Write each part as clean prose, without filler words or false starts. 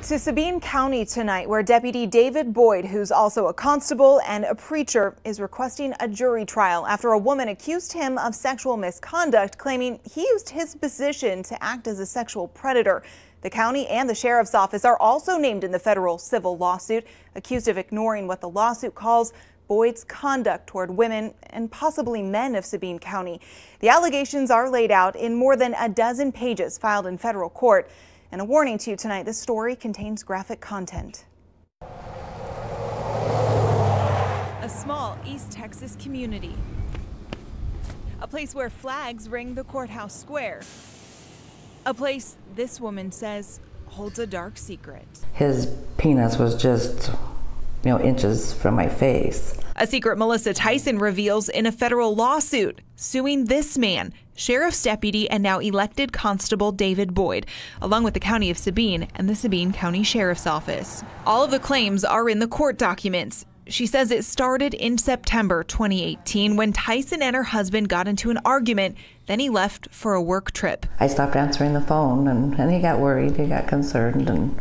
To Sabine County tonight, where Deputy David Boyd, who's also a constable and a preacher, is requesting a jury trial after a woman accused him of sexual misconduct, claiming he used his position to act as a sexual predator. The county and the sheriff's office are also named in the federal civil lawsuit, accused of ignoring what the lawsuit calls Boyd's conduct toward women and possibly men of Sabine County. The allegations are laid out in more than a dozen pages filed in federal court. And a warning to you tonight, this story contains graphic content. A small East Texas community. A place where flags ring the courthouse square. A place this woman says holds a dark secret. His penis was just, inches from my face. A secret Melissa Tyson reveals in a federal lawsuit suing this man, sheriff's deputy and now elected constable David Boyd, along with the county of Sabine and the Sabine County Sheriff's Office. All of the claims are in the court documents. She says it started in September 2018 when Tyson and her husband got into an argument. Then he left for a work trip. I stopped answering the phone and he got worried, he got concerned and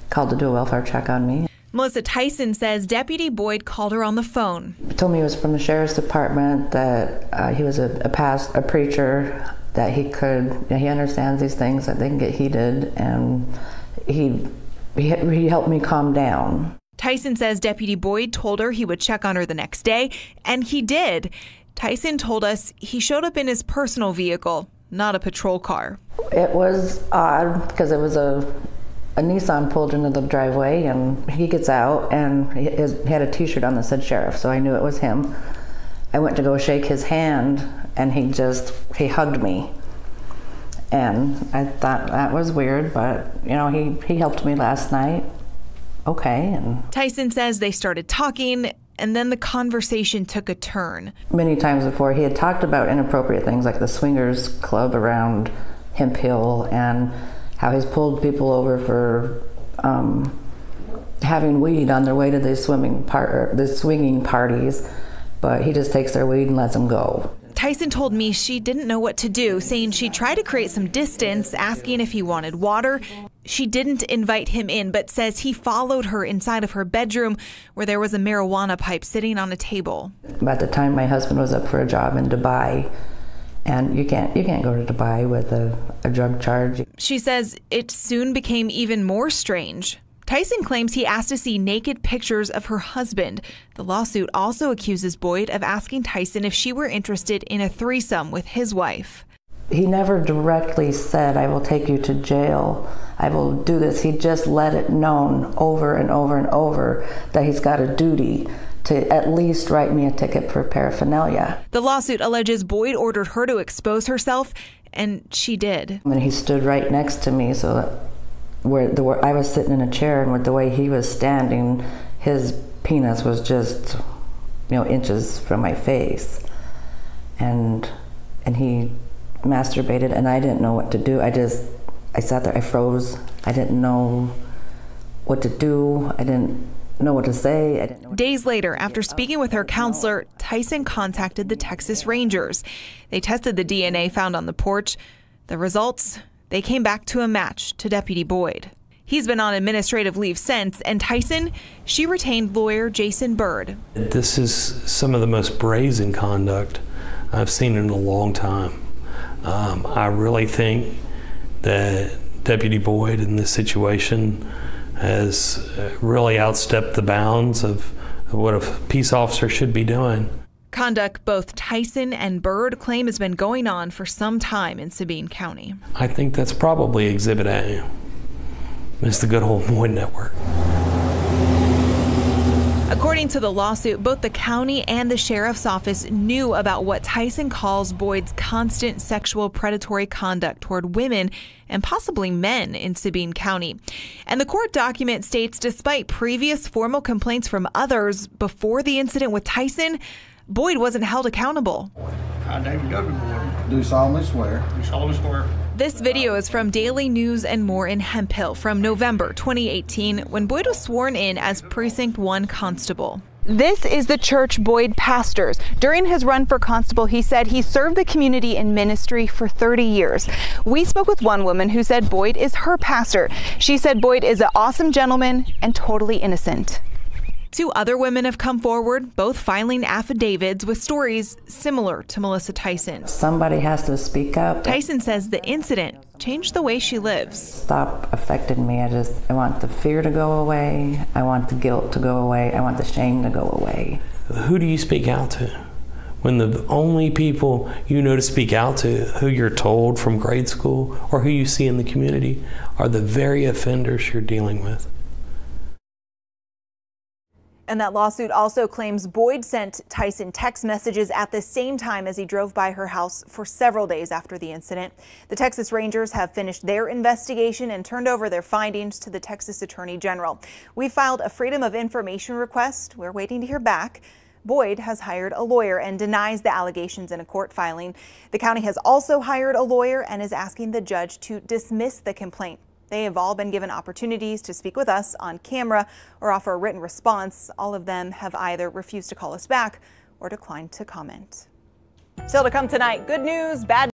called to do a welfare check on me. Melissa Tyson says Deputy Boyd called her on the phone. He told me he was from the sheriff's department, that he was a preacher, that he understands these things, that they can get heated, and he helped me calm down. Tyson says Deputy Boyd told her he would check on her the next day, and he did. Tyson told us he showed up in his personal vehicle, not a patrol car. It was odd because it was a Nissan pulled into the driveway, and he gets out and he had a t-shirt on that said sheriff, so I knew it was him. I went to go shake his hand and he hugged me, and I thought that was weird, but he helped me last night. Okay. And Tyson says they started talking, and then the conversation took a turn. Many times before, he had talked about inappropriate things like the swingers club around Hemp Hill and how he's pulled people over for having weed on their way to the swinging parties, but he just takes their weed and lets them go. Tyson told me she didn't know what to do, saying she tried to create some distance, asking if he wanted water. She didn't invite him in, but says he followed her inside of her bedroom where there was a marijuana pipe sitting on a table. At the time, my husband was up for a job in Dubai. And you can't go to Dubai with a drug charge. She says it soon became even more strange. Tyson claims he asked to see naked pictures of her husband. The lawsuit also accuses Boyd of asking Tyson if she were interested in a threesome with his wife. He never directly said, "I will take you to jail, I will do this." He just let it known over and over and over that he's got a duty to at least write me a ticket for paraphernalia. The lawsuit alleges Boyd ordered her to expose herself, and she did. And he stood right next to me, so that where I was sitting in a chair, and with the way he was standing, his penis was just, inches from my face. And he masturbated, and I didn't know what to do. I sat there, I froze. I didn't know what to do. I didn't know what to say. Days later, after speaking with her counselor, Tyson contacted the Texas Rangers. They tested the DNA found on the porch. The results, they came back to a match to Deputy Boyd. He's been on administrative leave since, and Tyson, she retained lawyer Jason Bird. This is some of the most brazen conduct I've seen in a long time. I really think that Deputy Boyd in this situation has really outstepped the bounds of what a peace officer should be doing. Conduct both Tyson and Bird claim has been going on for some time in Sabine County. I think that's probably Exhibit A. It's the good old Boyd network. According to the lawsuit, both the county and the sheriff's office knew about what Tyson calls Boyd's constant sexual predatory conduct toward women and possibly men in Sabine County. And the court document states despite previous formal complaints from others before the incident with Tyson, Boyd wasn't held accountable. I, David W. Boyd, do solemnly swear. do solemnly swear. This video is from Daily News and More in Hemp Hill from November 2018 when Boyd was sworn in as Precinct 1 Constable. This is the church Boyd pastors. During his run for constable, he said he served the community in ministry for 30 years. We spoke with one woman who said Boyd is her pastor. She said Boyd is an awesome gentleman and totally innocent. 2 other women have come forward, both filing affidavits with stories similar to Melissa Tyson. Somebody has to speak up. Tyson says the incident changed the way she lives. Stop affecting me. I want the fear to go away. I want the guilt to go away. I want the shame to go away. Who do you speak out to? When the only people you know to speak out to, who you're told from grade school or who you see in the community, are the very offenders you're dealing with. And that lawsuit also claims Boyd sent Tyson text messages at the same time as he drove by her house for several days after the incident. The Texas Rangers have finished their investigation and turned over their findings to the Texas Attorney General. We filed a Freedom of Information request. We're waiting to hear back. Boyd has hired a lawyer and denies the allegations in a court filing. The county has also hired a lawyer and is asking the judge to dismiss the complaint. They have all been given opportunities to speak with us on camera or offer a written response. All of them have either refused to call us back or declined to comment. Still to come tonight, good news, bad